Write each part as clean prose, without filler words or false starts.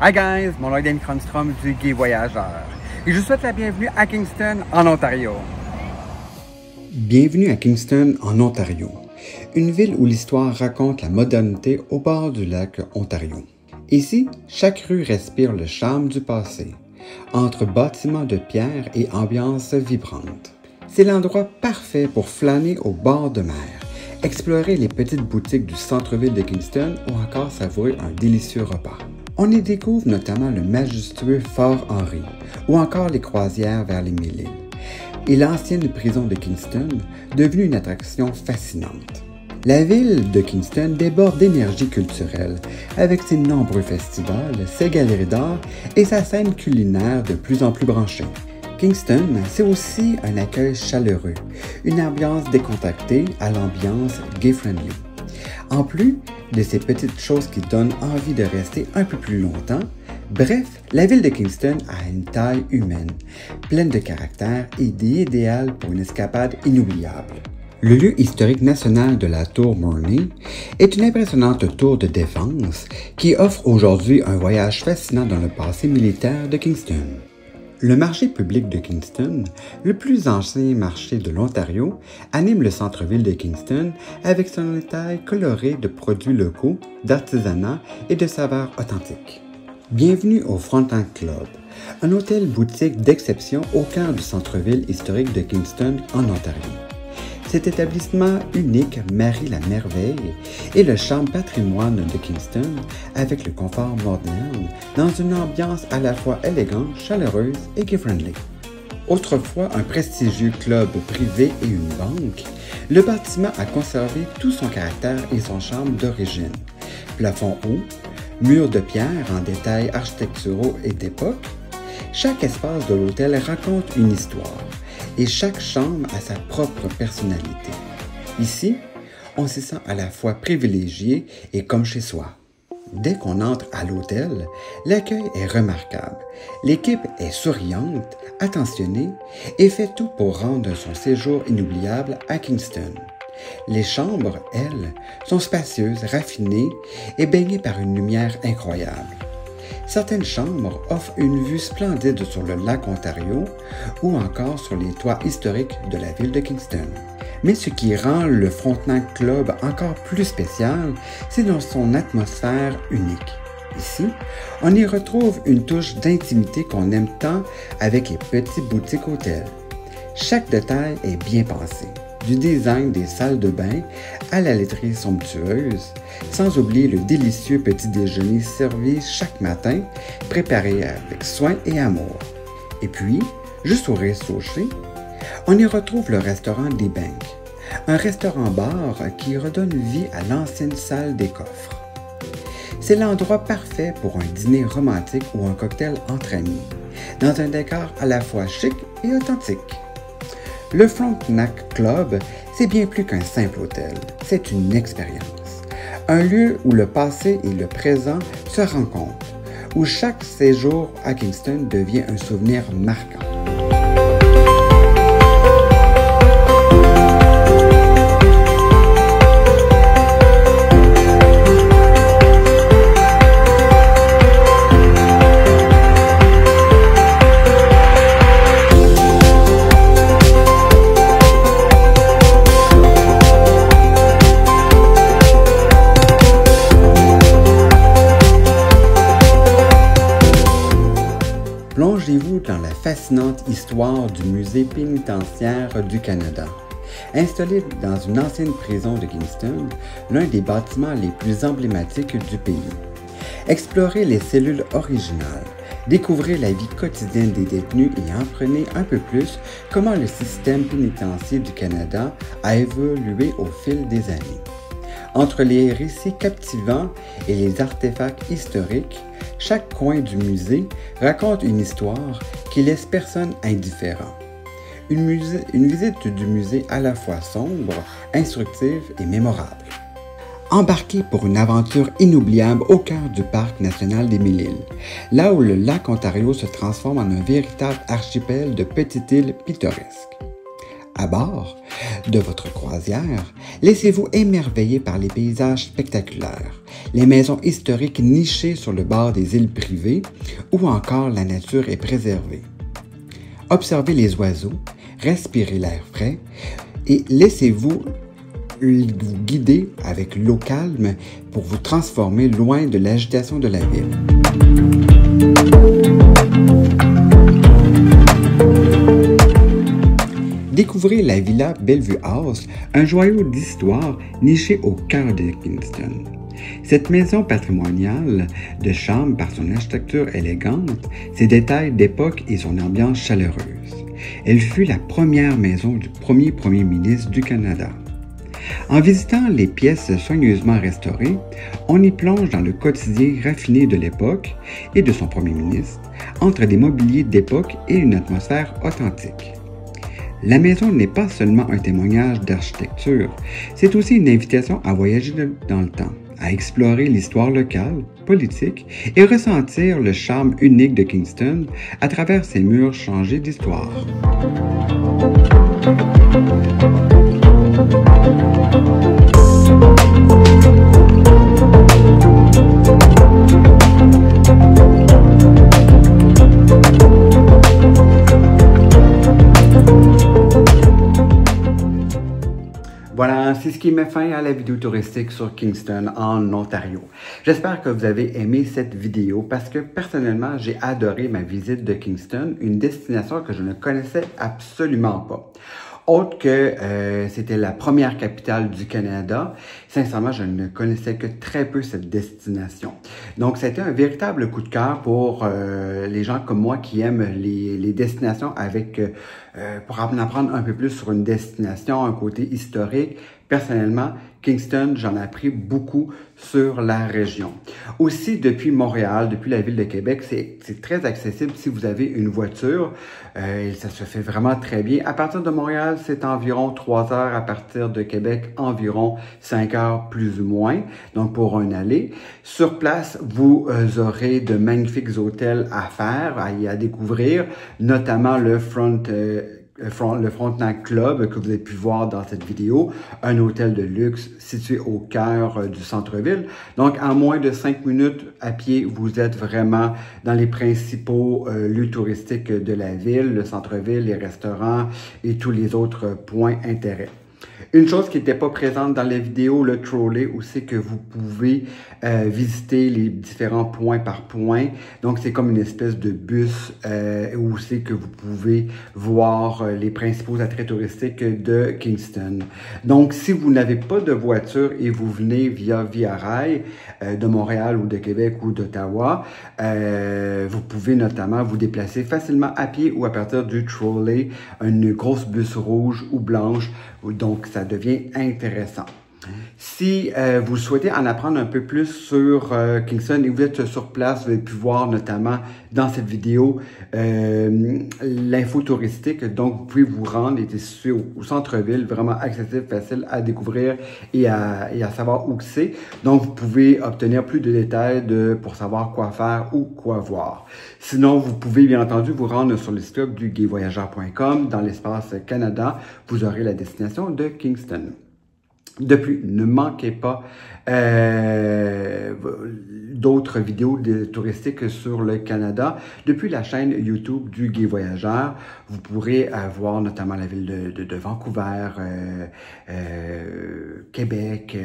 Hi guys, mon nom est Danny Cronstrom du Guy Voyageur et je vous souhaite la bienvenue à Kingston, en Ontario. Bienvenue à Kingston, en Ontario, une ville où l'histoire raconte la modernité au bord du lac Ontario. Ici, chaque rue respire le charme du passé, entre bâtiments de pierre et ambiance vibrante. C'est l'endroit parfait pour flâner au bord de mer, explorer les petites boutiques du centre-ville de Kingston ou encore savourer un délicieux repas. On y découvre notamment le majestueux Fort Henry ou encore les croisières vers les Mille-Îles et l'ancienne prison de Kingston, devenue une attraction fascinante. La ville de Kingston déborde d'énergie culturelle avec ses nombreux festivals, ses galeries d'art et sa scène culinaire de plus en plus branchée. Kingston, c'est aussi un accueil chaleureux, une ambiance décontractée à l'ambiance gay-friendly. En plus de ces petites choses qui donnent envie de rester un peu plus longtemps, bref, la ville de Kingston a une taille humaine, pleine de caractère et idéale pour une escapade inoubliable. Le lieu historique national de la tour Morney est une impressionnante tour de défense qui offre aujourd'hui un voyage fascinant dans le passé militaire de Kingston. Le marché public de Kingston, le plus ancien marché de l'Ontario, anime le centre-ville de Kingston avec son éventail coloré de produits locaux, d'artisanat et de saveurs authentiques. Bienvenue au Frontenac Club, un hôtel-boutique d'exception au cœur du centre-ville historique de Kingston en Ontario. Cet établissement unique marie la merveille et le charme patrimoine de Kingston avec le confort moderne dans une ambiance à la fois élégante, chaleureuse et gay-friendly. Autrefois un prestigieux club privé et une banque, le bâtiment a conservé tout son caractère et son charme d'origine. Plafond haut, murs de pierre en détails architecturaux et d'époque, chaque espace de l'hôtel raconte une histoire. Et chaque chambre a sa propre personnalité. Ici, on se sent à la fois privilégié et comme chez soi. Dès qu'on entre à l'hôtel, l'accueil est remarquable. L'équipe est souriante, attentionnée et fait tout pour rendre son séjour inoubliable à Kingston. Les chambres, elles, sont spacieuses, raffinées et baignées par une lumière incroyable. Certaines chambres offrent une vue splendide sur le lac Ontario ou encore sur les toits historiques de la ville de Kingston. Mais ce qui rend le Frontenac Club encore plus spécial, c'est dans son atmosphère unique. Ici, on y retrouve une touche d'intimité qu'on aime tant avec les petits boutiques hôtels. Chaque détail est bien pensé. Du design des salles de bain à la laiterie somptueuse, sans oublier le délicieux petit déjeuner servi chaque matin, préparé avec soin et amour. Et puis, juste au rez-de-chaussée, on y retrouve le restaurant des Banks, un restaurant-bar qui redonne vie à l'ancienne salle des coffres. C'est l'endroit parfait pour un dîner romantique ou un cocktail entre amis, dans un décor à la fois chic et authentique. Le Frontenac Club, c'est bien plus qu'un simple hôtel, c'est une expérience. Un lieu où le passé et le présent se rencontrent, où chaque séjour à Kingston devient un souvenir marquant. Plongez-vous dans la fascinante histoire du musée pénitentiaire du Canada. Installé dans une ancienne prison de Kingston, l'un des bâtiments les plus emblématiques du pays. Explorez les cellules originales, découvrez la vie quotidienne des détenus et apprenez un peu plus comment le système pénitentiaire du Canada a évolué au fil des années. Entre les récits captivants et les artefacts historiques, chaque coin du musée raconte une histoire qui laisse personne indifférent. Une visite du musée à la fois sombre, instructive et mémorable. Embarquez pour une aventure inoubliable au cœur du parc national des Mille-Îles, là où le lac Ontario se transforme en un véritable archipel de petites îles pittoresques. À bord de votre croisière, laissez-vous émerveiller par les paysages spectaculaires, les maisons historiques nichées sur le bord des îles privées ou encore la nature est préservée. Observez les oiseaux, respirez l'air frais et laissez-vous guider avec l'eau calme pour vous transformer loin de l'agitation de la ville. Découvrez la Villa Bellevue House, un joyau d'histoire niché au cœur de Kingston. Cette maison patrimoniale de charme par son architecture élégante, ses détails d'époque et son ambiance chaleureuse. Elle fut la première maison du premier ministre du Canada. En visitant les pièces soigneusement restaurées, on y plonge dans le quotidien raffiné de l'époque et de son premier ministre, entre des mobiliers d'époque et une atmosphère authentique. La maison n'est pas seulement un témoignage d'architecture, c'est aussi une invitation à voyager dans le temps, à explorer l'histoire locale, politique et ressentir le charme unique de Kingston à travers ses murs changés d'histoire. Voilà, c'est ce qui met fin à la vidéo touristique sur Kingston, en Ontario. J'espère que vous avez aimé cette vidéo parce que personnellement, j'ai adoré ma visite de Kingston, une destination que je ne connaissais absolument pas. Autre que c'était la première capitale du Canada, sincèrement, je ne connaissais que très peu cette destination. Donc, ça a été un véritable coup de cœur pour les gens comme moi qui aiment les destinations avec, pour en apprendre un peu plus sur une destination, un côté historique. Personnellement, Kingston, j'en ai appris beaucoup sur la région. Aussi, depuis Montréal, depuis la ville de Québec, c'est très accessible si vous avez une voiture. Et ça se fait vraiment très bien. À partir de Montréal, c'est environ 3 heures. À partir de Québec, environ 5 heures plus ou moins. Donc, pour un aller. Sur place, vous aurez de magnifiques hôtels à faire, à découvrir, notamment le Frontenac Club que vous avez pu voir dans cette vidéo, un hôtel de luxe situé au cœur du centre-ville. Donc, en moins de 5 minutes à pied, vous êtes vraiment dans les principaux lieux touristiques de la ville, le centre-ville, les restaurants et tous les autres points d'intérêt. Une chose qui n'était pas présente dans la vidéo, le trolley, où c'est que vous pouvez visiter les différents points par point. Donc, c'est comme une espèce de bus où c'est que vous pouvez voir les principaux attraits touristiques de Kingston. Donc, si vous n'avez pas de voiture et vous venez via Via Rail de Montréal ou de Québec ou d'Ottawa, vous pouvez notamment vous déplacer facilement à pied ou à partir du trolley, une grosse bus rouge ou blanche. Donc, ça devient intéressant. Si vous souhaitez en apprendre un peu plus sur Kingston et vous êtes sur place, vous avez pu voir notamment dans cette vidéo l'info touristique. Donc, vous pouvez vous rendre, il est situé au centre-ville, vraiment accessible, facile à découvrir et à savoir où c'est. Donc, vous pouvez obtenir plus de détails pour savoir quoi faire ou quoi voir. Sinon, vous pouvez bien entendu vous rendre sur le site web du gayvoyageur.com. Dans l'espace Canada, vous aurez la destination de Kingston. De plus, ne manquez pas d'autres vidéos touristiques sur le Canada. Depuis la chaîne YouTube du Guy Voyageur, vous pourrez voir notamment la ville de Vancouver, Québec,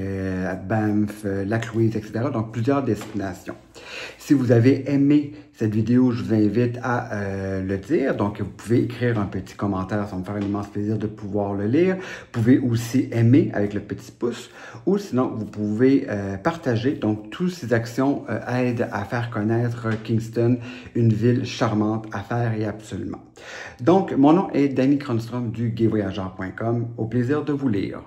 Banff, Lac-Louise, etc. Donc, plusieurs destinations. Si vous avez aimé cette vidéo, je vous invite à le dire. Donc, vous pouvez écrire un petit commentaire. Ça va me faire un immense plaisir de pouvoir le lire. Vous pouvez aussi aimer avec le petit pouce. Ou sinon, vous pouvez partager. Donc, toutes ces actions aident à faire connaître Kingston, une ville charmante à faire et absolument. Donc, mon nom est Danny Cronstrom du gayvoyageur.com. Au plaisir de vous lire.